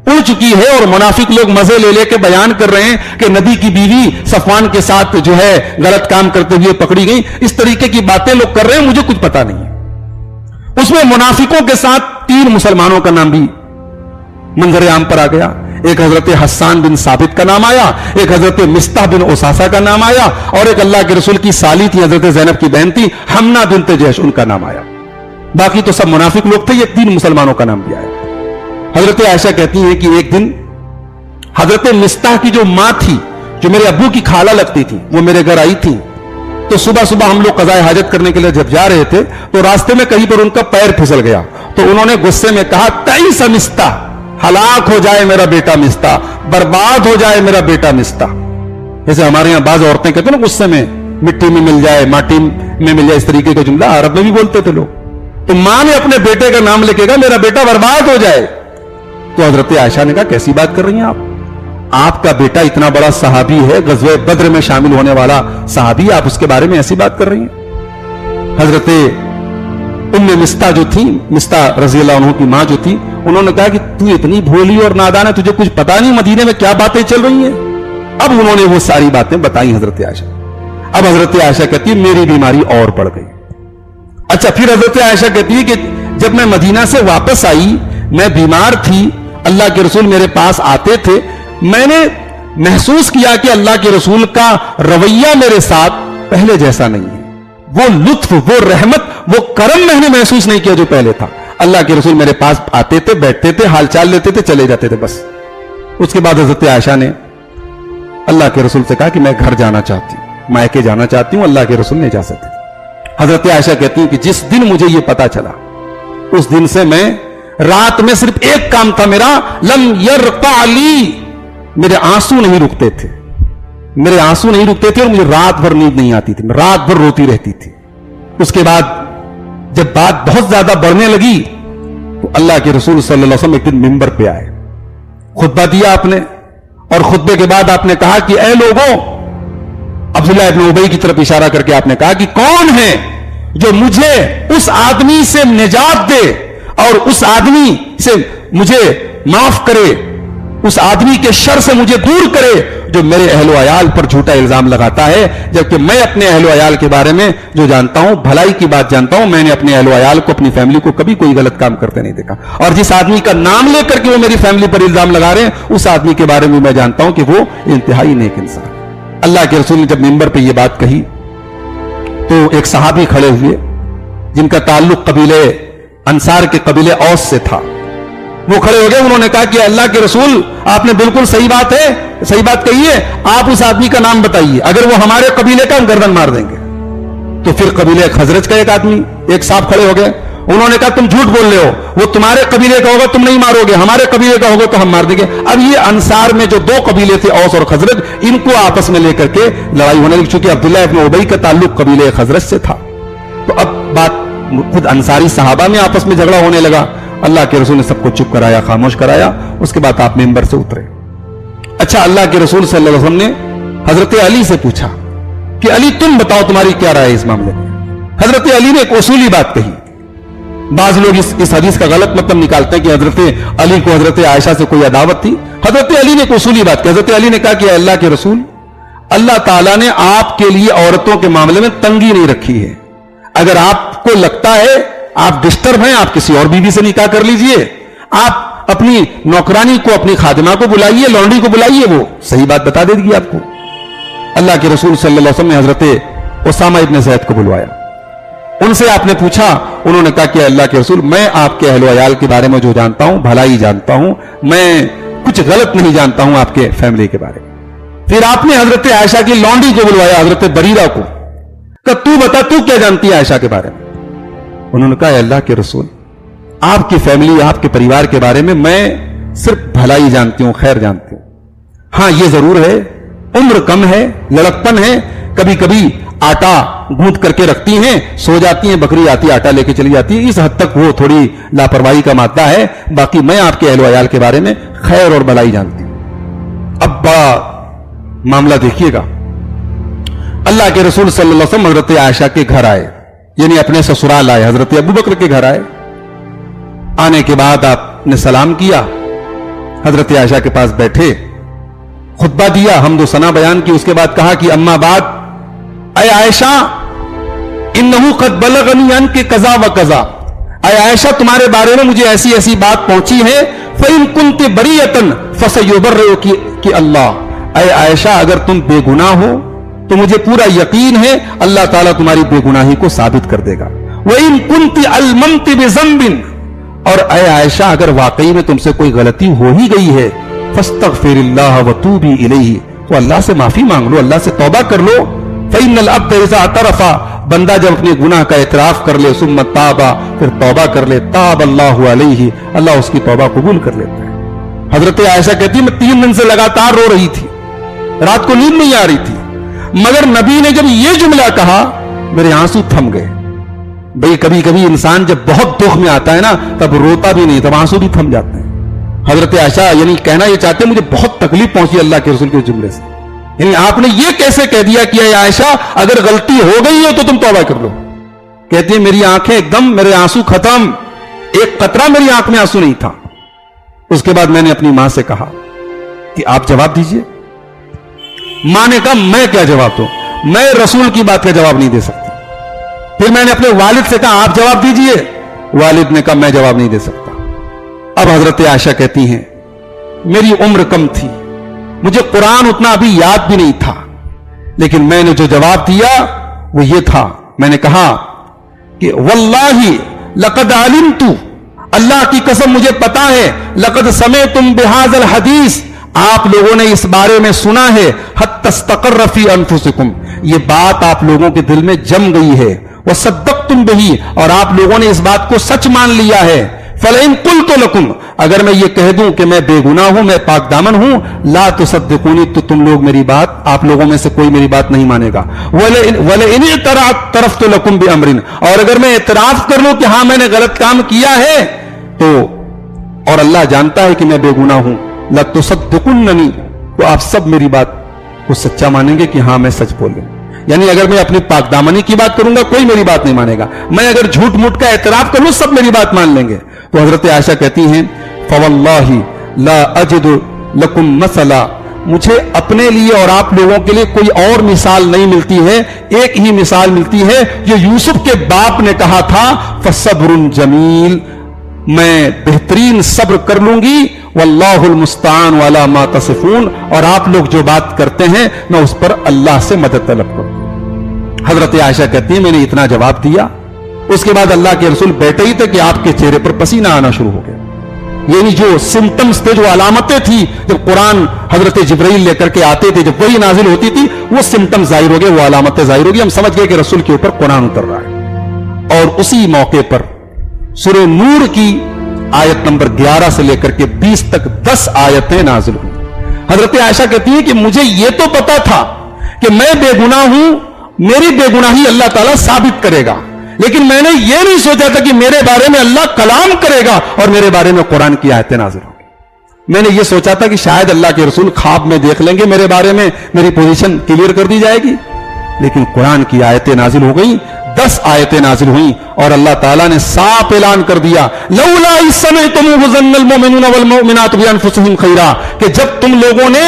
اڑ چکی ہے اور منافق لوگ مزے لے لے کے بیان کر رہے ہیں کہ نبی کی بیوی صفوان کے ساتھ جو ہے غلط کام کرتے ہوئے پکڑی گئی. اس طریقے کی باتیں لوگ کر رہے ہیں, مجھے کچھ پتا نہیں ہے. اس میں منافقوں کے ساتھ 3 مسلمانوں کا نام بھی منظر عام پر آ گیا. ایک حضرت حسان بن ثابت کا نام آیا, ایک حضرت مستح بن اساسہ کا نام آیا, اور ایک اللہ کے رسول کی سالی تھی, حضرت زینب کی بہن تھی, حمنہ بنت جحش, ان کا نام آیا. باقی تو سب منافق لوگ تھے, یہ 3 مسلمانوں کا نام بھی آیا. حضرت عائشہ کہتی ہیں کہ ایک دن حضرت مستح کی جو ماں تھی, جو میرے ابو کی خالہ لگتی تھی, وہ میرے گھر آئی تھی. تو صبح صبح ہم لوگ قضاء حاجت کرنے کے لیے جب جا رہے تھے تو راستے میں کہیں پر ان کا پیر پھسل گیا. تو انہوں نے غصے میں کہا تئیس مستح, ہلاک ہو جائے میرا بیٹا مستح, برباد ہو جائے میرا بیٹا مستح. جیسے ہمارے یہاں بعض عورتیں کہتے ہیں نا غصے میں, مٹی میں مل جائے, ماٹی میں مل جائے, اس طریقے کا جملہ عرب میں بھی بولتے تھے لوگ. تو ماں نے اپنے بیٹے کا نام لکھے گا میرا بیٹا برباد ہو جائے. تو حضرت عائشہ نے کہا کیسی بات کر رہی ہیں آپ کا بیٹا اتنا بڑا صحابی ہے, غزوہ بدر میں شامل ہونے والا صحابی, آپ اس کے بارے میں ایسی بات کر رہی ہیں. حضرت ام مستح جو تھی, مستح رضی اللہ عنہ کی ماں جو تھی, انہوں نے کہا کہ تو اتنی بھولی اور نادان ہے, تجھے کچھ پتا نہیں مدینے میں کیا باتیں چل رہی ہیں. اب انہوں نے وہ ساری باتیں بتائی حضرت عائشہ. اب حضرت عائشہ کہتی ہے میری بیماری اور بڑھ گئی. اچھا, پھر حضرت عائشہ کہتی ہے کہ جب میں مدینہ سے واپس آئی, میں بیمار تھی, اللہ کے رسول میرے پاس آتے تھے, میں نے محسوس کیا کہ اللہ کے رسول کا رویہ میرے ساتھ پہلے جیسا نہیں ہے. وہ لطف, وہ رحمت, وہ کرم میں نے محسوس نہیں کیا جو پہلے تھا. اللہ کے رسول میرے پاس آتے تھے, بیٹھتے تھے, حال چال لیتے تھے, چلے جاتے تھے, بس. اس کے بعد حضرت عائشہ نے اللہ کے رسول سے کہا کہ میں گھر جانا چاہتی ہوں, مائکے جانا چاہتی ہوں. اللہ کے رسول نہیں جا سکتے. حضرت عائشہ کہتی ہیں کہ جس دن مجھے یہ پتا چلا, اس دن سے میں رات میں صرف ایک کام تھا میرا, لم یرقع لی, میرے آنسو نہیں رکتے تھے, میرے آنسو نہیں رکتے تھے, اور مجھے رات بھر نیند نہیں آتی تھی, میں رات بھر روتی رہتی تھی. اس کے بعد جب بات بہت زیادہ بڑھنے لگی تو اللہ کے رسول صلی اللہ علیہ وسلم ایک دن منبر پہ آئے, خطبہ دیا آپ نے, اور خطبے کے بعد آپ نے کہا کہ اے لوگوں, عبداللہ ابن ابی کی طرف اشارہ کر کے آپ نے کہا کہ کون ہے جو مجھے اس آدمی سے نجات دے اور اس آدمی سے مجھے معاف کرے, اس آدمی کے شر سے مجھے دور کرے جو میرے اہل و عیال پر جھوٹا الزام لگاتا ہے, جبکہ میں اپنے اہل و عیال کے بارے میں جو جانتا ہوں, بھلائی کی بات جانتا ہوں. میں نے اپنے اہل و عیال کو, اپنی فیملی کو کبھی کوئی غلط کام کرتے نہیں دیکھا, اور جس آدمی کا نام لے کر کے وہ میری فیملی پر الزام لگا رہے ہیں, اس آدمی کے بارے میں میں جانتا ہوں کہ وہ انتہائی نیک انسان. اللہ کے رسول نے جب منبر پہ یہ بات کہی تو ایک صحابی کھڑے ہوئے جن کا تعلق قبیلے انصار کے قبیلے اوس سے تھا, وہ کھڑے ہو گئے. انہوں نے کہا کہ اللہ کے رسول آپ نے بالکل صحیح بات کہی ہے, آپ اس آدمی کا نام بتائیے, اگر وہ ہمارے قبیلے کا ہم گردن مار دیں گے. تو پھر قبیلے خزرج کا ایک آدمی ایک صاحب کھڑے ہو گئے, انہوں نے کہا تم جھوٹ بول رہے ہو, وہ تمہارے قبیلے کا ہوگا تم نہیں مارو گے, ہمارے قبیلے کا ہوگا تو ہم مار دیں گے. اب یہ انصار میں جو دو قبیلے تھے اوس اور خزرج, ان کو آپس میں لے کر کے لڑائی ہونے لگی, چونکہ عبداللہ ابن ابی کا تعلق قبیلے خزرج سے تھا. تو اب بات خود انصاری صحابہ میں آپس میں جھگڑا ہونے لگا. اللہ کے رسول نے سب کو چپ کرایا, خاموش کرایا. اس کے بعد آپ ممبر سے اترے. اچھا, اللہ کے رسول صلی اللہ علیہ وسلم نے حضرت علی سے پوچھا کہ علی تم بتاؤ تمہاری کیا رائے اس معاملے میں. حضرت علی نے ایک اصولی بات کہی. بعض لوگ اس حدیث کا غلط مطلب نکالتے ہیں کہ حضرت علی کو حضرت عائشہ سے کوئی عداوت تھی. حضرت علی نے ایک اصولی بات کی. حضرت علی نے کہا کہ اللہ کے رسول, اللہ تعالیٰ نے آپ کے لیے عورتوں کے معاملے میں تنگی نہیں رکھی ہے. اگر آپ کو لگتا ہے آپ ڈسٹرب ہیں, آپ کسی اور بیوی سے نکاح کر لیجئے, آپ اپنی نوکرانی کو, اپنی خادمہ کو بلائیے, لونڈی کو بلائیے, وہ صحیح بات بتا دے گی آپ کو. اللہ کے رسول صلی اللہ علیہ وسلم نے حضرت اسامہ ابن زید کو بلوایا. ان سے آپ نے پوچھا, انہوں نے کہا کہ اللہ کے رسول میں آپ کے اہل و عیال کے بارے میں جو جانتا ہوں بھلائی جانتا ہوں, میں کچھ غلط نہیں جانتا ہوں آپ کے فیملی کے بارے میں. پھر آپ نے حضرت عائشہ کی لونڈی کو بلوایا, حضرت بریرہ کو, کہ تو بتا تو کیا جانتی ہے عائشہ کے بارے میں. انہوں نے کہا اللہ کے رسول آپ کی فیملی, آپ کے پریوار کے بارے میں صرف بھلائی جانتی ہوں, خیر جانتی ہوں. ہاں یہ ضرور ہے عمر کم ہے, لڑکپن ہے, کبھی کبھی آٹا گوندھ کر کے رکھتی ہیں, سو جاتی ہیں, بکری آتی آٹا لے کے چلی جاتی ہے, اس حد تک وہ تھوڑی لاپرواہی کا مادہ ہے. باقی میں آپ کے اہل و عیال کے بارے میں خیر اور بھلائی جانتی ہوں. اب بڑا معاملہ دیکھیے گا. اللہ کے رسول صلی اللہ علیہ وسلم حضرت عائشہ کے گھر آئے, یعنی اپنے سسرال آئے, حضرت ابو بکر کے گھر آئے. آنے کے بعد آپ نے سلام کیا, حضرت عائشہ کے پاس بیٹھے, خطبہ دیا, حمد و ثنا بیان کی. اس کے بعد کہا کہ اما بعد, اے عائشہ انہو قد بلغنی عنک کذا و کذا, اے عائشہ تمہارے بارے میں مجھے ایسی ایسی بات پہنچی ہے. فإن كنت بریۃ فسیبرئک اللہ, اے عائشہ اگر تم بے گناہ ہو تو مجھے پورا یقین ہے اللہ تعالیٰ تمہاری بے گناہی کو ثابت کر دے گا. وإن كنت علمت بذنب, اور اے عائشہ اگر واقعی میں تم سے کوئی غلطی ہو ہی گئی ہے, فاستغفر اللہ وتوبی الیہ, تو اللہ سے معافی مانگ لو, اللہ سے توبہ کر لو. فإن العبد اذا اعترف, بندہ جب اپنے گناہ کا اعتراف کر لے, ثم تاب, پھر توبہ کر لے, تاب اللہ علیہ, اللہ اس کی توبہ قبول کر لیتا ہے. حضرت عائشہ کہتی میں 3 دن سے لگاتار رو رہی تھی, رات کو نیند نہیں آ رہی تھی, مگر نبی نے جب یہ جملہ کہا میرے آنسو تھم گئے. بھئی کبھی کبھی انسان جب بہت دکھ میں آتا ہے نا تب روتا بھی نہیں, تب آنسو بھی تھم جاتے ہیں. حضرت عائشہ یعنی کہنا یہ چاہتے ہیں مجھے بہت تکلیف پہنچی اللہ کے رسول کے جملے سے. یعنی آپ نے یہ کیسے کہہ دیا کہ اے عائشہ اگر غلطی ہو گئی ہے تو تم توبہ کر لو. کہتی ہے میری آنکھیں ایک دم, میرے آنسو ختم, ایک قطرہ میری آنکھ میں آنسو نہیں تھا. اس کے بعد میں نے اپنی ماں سے کہا کہ آپ جواب دیجئے. ماں نے کہا میں کیا جواب دوں, میں رسول کی بات کا جواب نہیں دے سکتی. پھر میں نے اپنے والد سے کہا آپ جواب دیجئے. والد نے کہا میں جواب نہیں دے سکتا. اب حضرت عائشہ کہتی ہیں میری عمر کم تھی, مجھے قرآن اتنا ابھی یاد بھی نہیں تھا, لیکن میں نے جو جواب دیا وہ یہ تھا, میں نے کہا کہ واللہ لقد علمت, اللہ کی قسم مجھے پتا ہے, لقد سمعتم بہذا الحدیث, آپ لوگوں نے اس بارے میں سنا ہے, حتی استقر فی انفسکم, یہ بات آپ لوگوں کے دل میں جم گئی ہے, وصدقتم بہ, اور آپ لوگوں نے اس بات کو سچ مان لیا ہے. فلئن قلت لکم, اگر میں یہ کہہ دوں کہ میں بے گناہ ہوں, میں پاک دامن ہوں, لا تصدقونی, تو تم لوگ میری بات, آپ لوگوں میں سے کوئی میری بات نہیں مانے گا. وَلَئِنِ اعْتَرَفْتُ لَكُمْ بِأَمْرٍ, اور اگر میں اعتراف کر لوں کہ ہاں میں نے غلط کام کیا ہے, تو اور اللہ جانتا ہے کہ میں بے گناہ ہوں, لَتُصَدِّقُنَّنِي, تو آپ سب میری بات کو سچا مانیں گے کہ ہاں میں سچ بول رہا ہوں. یعنی اگر میں اپنی پاک دامنی کی بات کروں گا کوئی میری بات نہیں مانے گا, میں اگر جھوٹ موٹ کا اعتراف کروں سب میری بات مان لیں گے. تو حضرت عائشہ کہتی ہیں فواللہ لا اجد لکم مثلا, مجھے اپنے لیے اور آپ لوگوں کے لیے کوئی اور مثال نہیں ملتی ہے, ایک ہی مثال ملتی ہے جو یوسف کے باپ نے کہا تھا فصبر جمیل, میں بہترین صبر کر لوں گی, واللہ المستعان علی ما تصفون, اور آپ لوگ جو بات کرتے ہیں میں اس پر اللہ سے مدد طلب کروں. حضرت عائشہ کہتی ہیں میں نے اتنا جواب دیا, اس کے بعد اللہ کے رسول بیٹھے ہی تھے کہ آپ کے چہرے پر پسینہ آنا شروع ہو گیا. یعنی جو سمٹمز تھے, جو علامتیں تھی جب قرآن حضرت جبرائیل لے کر کے آتے تھے, جب وہی نازل ہوتی تھی, وہ سمٹم ظاہر ہو گئے, وہ علامتیں ظاہر ہو گئی. ہم سمجھ گئے کہ رسول کے اوپر قرآن اتر رہا ہے. اور اسی موقع پر سورہ نور کی آیت نمبر 11 سے لے کر کے 20 تک 10 آیتیں نازل ہوئی. حضرت عائشہ کہتی ہے کہ مجھے یہ تو پتا تھا کہ میں بے گناہ ہوں, میری بے گناہی اللہ تعالیٰ ثابت کرے گا, لیکن میں نے یہ نہیں سوچا تھا کہ میرے بارے میں اللہ کلام کرے گا اور میرے بارے میں قرآن کی آیتیں نازل ہوں گی. میں نے یہ سوچا تھا کہ شاید اللہ کے رسول خواب میں دیکھ لیں گے میرے بارے میں, میری پوزیشن کلیئر کر دی جائے گی. لیکن قرآن کی آیتیں نازل ہو گئیں, 10 آیتیں نازل ہوئیں, اور اللہ تعالیٰ نے صاف اعلان کر دیا لولا اذ سمعتموہ ظن المؤمنون والمؤمنات بانفسہم خیرا, کہ جب تم لوگوں نے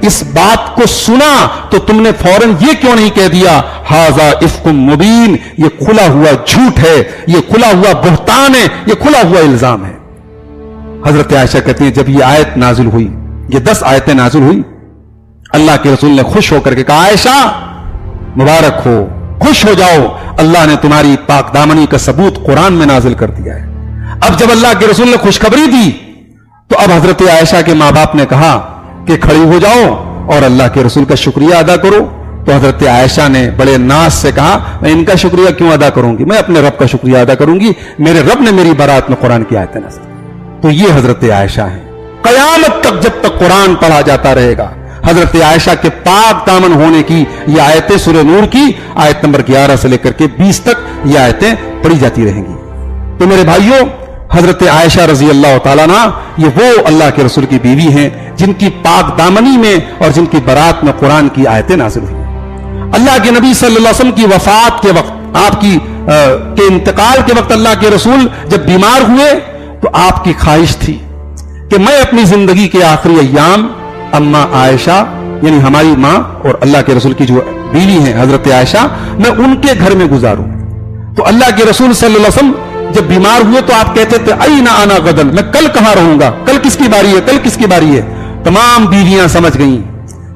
اس بات کو سنا تو تم نے فوراً یہ کیوں نہیں کہہ دیا ھذا افک مبین, یہ کھلا ہوا جھوٹ ہے, یہ کھلا ہوا بہتان ہے, یہ کھلا ہوا الزام ہے. حضرت عائشہ کہتی ہیں جب یہ آیت نازل ہوئی, یہ 10 آیتیں نازل ہوئی, اللہ کے رسول نے خوش ہو کر کے کہا عائشہ مبارک ہو, خوش ہو جاؤ, اللہ نے تمہاری پاک دامنی کا ثبوت قرآن میں نازل کر دیا ہے. اب جب اللہ کے رسول نے خوشخبری دی تو اب حضرت عائشہ کے ماں باپ نے کہا کہ کھڑی ہو جاؤ اور اللہ کے رسول کا شکریہ ادا کرو. تو حضرت عائشہ نے بڑے ناز سے کہا میں ان کا شکریہ کیوں ادا کروں گی, میں اپنے رب کا شکریہ ادا کروں گی, میرے رب نے میری برات میں قرآن کی آیتیں نازل. تو یہ حضرت عائشہ ہیں, قیامت تک جب تک قرآن پڑھا جاتا رہے گا حضرت عائشہ کے پاک دامن ہونے کی یہ آیتیں سورہ نور کی آیت نمبر 11 سے لے کر کے 20 تک یہ آیتیں پڑھی جاتی رہیں گی. تو میرے بھائیوں, حضرت عائشہ رضی اللہ تعالیٰ عنہ یہ وہ اللہ کے رسول کی بیوی ہیں جن کی پاک دامنی میں اور جن کی برات میں قرآن کی آیتیں نازل ہوئی. اللہ کے نبی صلی اللہ علیہ وسلم کی وفات کے وقت, آپ کی کے انتقال کے وقت اللہ کے رسول جب بیمار ہوئے تو آپ کی خواہش تھی کہ میں اپنی زندگی کے آخری ایام اماں عائشہ یعنی ہماری ماں اور اللہ کے رسول کی جو بیوی ہیں حضرت عائشہ, میں ان کے گھر میں گزاروں. تو اللہ کے رسول صلی اللہ علیہ وسلم جب بیمار ہوئے تو آپ کہتے تھے این انا غدن, میں کل کہاں رہوں گا, کل کس کی باری ہے, کل کس کی باری ہے. تمام بیویاں سمجھ گئیں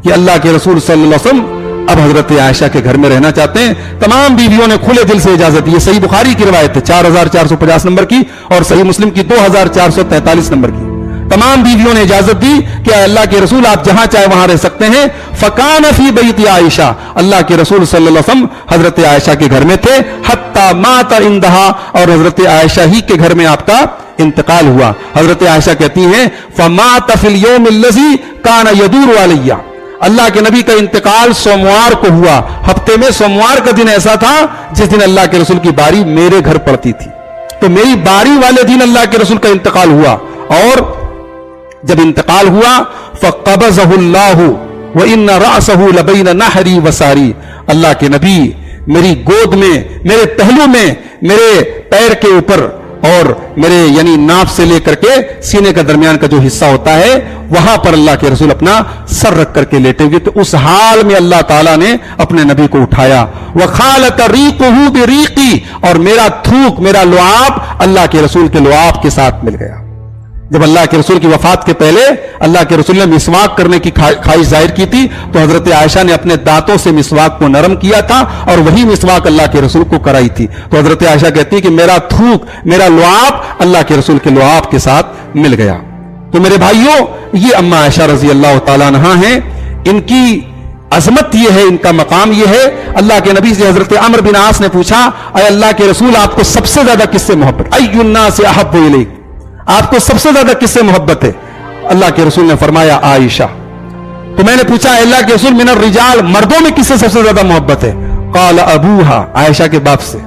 کہ اللہ کے رسول صلی اللہ علیہ وسلم اب حضرت عائشہ کے گھر میں رہنا چاہتے ہیں. تمام بیویوں نے کھلے دل سے اجازت دی. یہ صحیح بخاری کی روایت ہے 4450 نمبر کی, اور صحیح مسلم کی 2443 نمبر کی. تمام بیویوں نے اجازت دی کہ اللہ کے رسول آپ جہاں چاہے وہاں رہ سکتے ہیں. فکان فی بیت عائشہ, اللہ کے رسول صلی اللہ علیہ وسلم حضرت عائشہ کے گھر میں تھے. حتی مات عندہا, اور حضرت عائشہ ہی کے گھر میں آپ کا انتقال ہوا. حضرت عائشہ کہتی ہیں فمات فی الیوم الذی کان یدور علیہ, اللہ کے نبی کا انتقال سوموار کو ہوا. ہفتے میں سوموار کا دن ایسا تھا جس دن اللہ کے رسول کی باری میرے گھر پڑتی تھی. تو میری باری والے دن اللہ کے رسول کا انتقال ہوا, اور جب انتقال ہوا فقبضہ اللہ وان رأسہ لبین نحری وساری, اللہ کے نبی میری گود میں, میرے پہلو میں, میرے پیر کے اوپر اور میرے یعنی ناف سے لے کر کے سینے کا درمیان کا جو حصہ ہوتا ہے وہاں پر اللہ کے رسول اپنا سر رکھ کر کے لیٹے ہوئے. تو اس حال میں اللہ تعالیٰ نے اپنے نبی کو اٹھایا. وَخَالَتَ رِيقُهُ بِرِيقِي, اور میرا تھوک, میرا لعاب اللہ کے رسول کے لعاب کے ساتھ مل گیا. جب اللہ کے رسول کی وفات کے پہلے اللہ کے رسول نے مسواک کرنے کی خواہش ظاہر کی تھی تو حضرت عائشہ نے اپنے دانتوں سے مسواک کو نرم کیا تھا اور وہی مسواک اللہ کے رسول کو کرائی تھی. تو حضرت عائشہ کہتی کہ میرا تھوک, میرا لعاب اللہ کے رسول کے لعاب کے ساتھ مل گیا. تو میرے بھائیوں, یہ اماں عائشہ رضی اللہ تعالیٰ عنہا ہیں. ان کی عظمت یہ ہے, ان کا مقام یہ ہے. اللہ کے نبی سے حضرت عمرو بن عاص نے پوچھا اے اللہ کے رسول آپ کو سب سے زیادہ کس سے محبت, ای الناس احب الیک, آپ کو سب سے زیادہ کس سے محبت ہے؟ اللہ کے رسول نے فرمایا عائشہ. تو میں نے پوچھا اللہ کے رسول من الرجال, مردوں میں کس سے سب سے زیادہ محبت ہے؟ قال ابوہا, عائشہ کے باپ سے.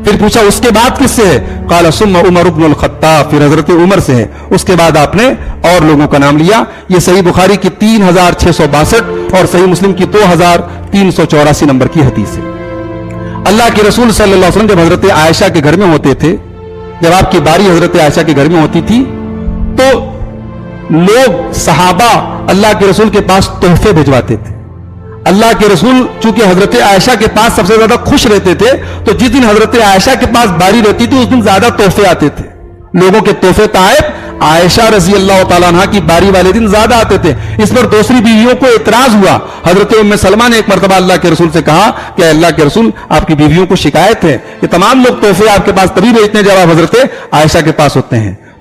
پھر پوچھا اس کے بعد کس سے ہے؟ قال ثم عمر بن الخطاب, پھر حضرت عمر سے ہے. اس کے بعد آپ نے اور لوگوں کا نام لیا. یہ صحیح بخاری کی 3662 اور صحیح مسلم کی 2384 نمبر کی حدیث ہے. اللہ کے رسول صلی اللہ علیہ وسلم جب حضرت عائشہ کے گھر میں ہوتے تھے, جب آپ کی باری حضرت عائشہ کے گھر میں ہوتی تھی تو لوگ صحابہ اللہ کے رسول کے پاس تحفے بھجواتے تھے. اللہ کے رسول چونکہ حضرت عائشہ کے پاس سب سے زیادہ خوش رہتے تھے تو جس دن حضرت عائشہ کے پاس باری رہتی تھی اس دن زیادہ تحفے آتے تھے. لوگوں کے تحفے تائب عائشہ رضی اللہ تعالیٰ عنہ کی باری والے دن زیادہ آتے تھے. اس پر دوسری بیویوں کو اعتراض ہوا. حضرت ام سلمہ نے ایک مرتبہ اللہ کے رسول سے کہا کہ اللہ کے رسول آپ کی بیویوں کو شکایت ہے کہ تمام لوگ تحفے آپ کے پاس تبھی بھیجتے ہیں جب آپ حضرت عائشہ کے پاس ہوتے ہیں.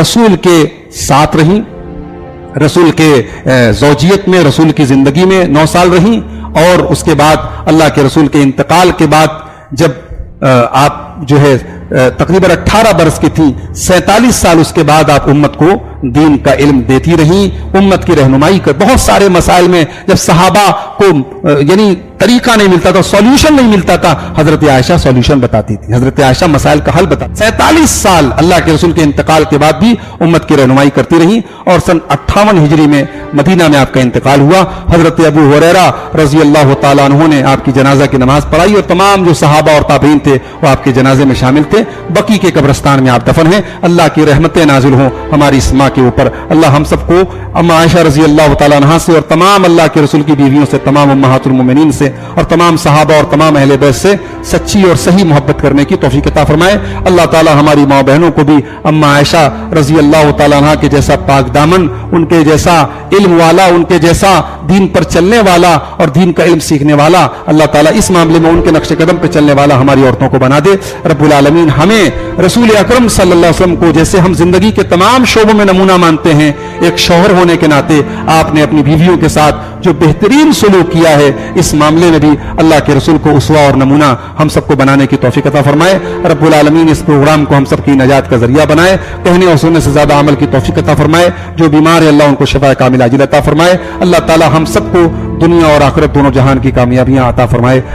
رسول کے ساتھ رہیں، رسول کے زوجیت میں، رسول کی زندگی میں 9 سال رہیں، اور اس کے بعد اللہ کے رسول کے انتقال کے بعد جب آپ جو ہے تقریباً 18 برس کی تھی، 47 سال اس کے بعد آپ امت کو دین کا علم دیتی رہیں، امت کی رہنمائی کر بہت سارے مسائل میں جب صحابہ کو یعنی طریقہ نہیں ملتا تھا، سولوشن نہیں ملتا تھا، حضرت عائشہ سولوشن بتاتی تھی، حضرت عائشہ مسائل کا حل بتاتی۔ 47 سال اللہ کے رسول کے انتقال کے بعد بھی امت کی رہنمائی کرتی رہی، اور سن 58 ہجری میں مدینہ میں آپ کا انتقال ہوا۔ حضرت ابو ہریرہ رضی اللہ تعالیٰ عنہ نے آپ کی جنازہ کی نماز پڑھائی، اور تمام جو صحابہ اور تابعین تھے وہ آپ کے جنازے میں شامل تھے۔ بقی کے قبرستان میں آپ دفن ہیں۔ اللہ کی رحمتیں نازل ہوں ہماری اس ماں کے اوپر۔ اللہ ہم سب کو اما عائشہ رضی اللہ تعالیٰ عنہا سے اور تمام اللہ کے رسول کی بیویوں سے، تمام امہات المومنین سے اور تمام صحابہ اور تمام اہل بیت سے سچی اور صحیح محبت کرنے کی توفیق عطا فرمائے۔ اللہ تعالیٰ ہماری ماں بہنوں کو بھی اما عائشہ رضی اللہ تعالیٰ عنہا کے جیسا پاک دامن، ان کے جیسا علم والا، ان کے جیسا دین پر چلنے والا اور دین کا علم سیکھنے والا، اللہ تعالیٰ اس معاملے میں ان کے نقش قدم پہ چلنے والا ہماری عورتوں کو بنا دے۔ رب العالمین ہمیں رسول اکرم صلی اللہ علیہ وسلم کو جیسے ہم زندگی کے تمام شعبوں میں نمونہ مانتے ہیں، ایک شوہر ہونے کے ناطے آپ نے اپنی بیویوں کے ساتھ جو بہترین سلوک کیا ہے، اس معاملے میں بھی اللہ کے رسول کو اسوہ اور نمونہ ہم سب کو بنانے کی توفیق عطا فرمائے۔ رب العالمین اس پروگرام کو ہم سب کی نجات کا ذریعہ بنائے، کہنے اور سننے سے زیادہ عمل کی توفیق عطا فرمائے۔ جو بیمار ہے اللہ ان کو شفا کاملہ عاجلہ عطا فرمائے۔ اللہ تعالی ہم سب کو دنیا اور آخرت دونوں جہان کی کامیابیاں عطا فرمائے۔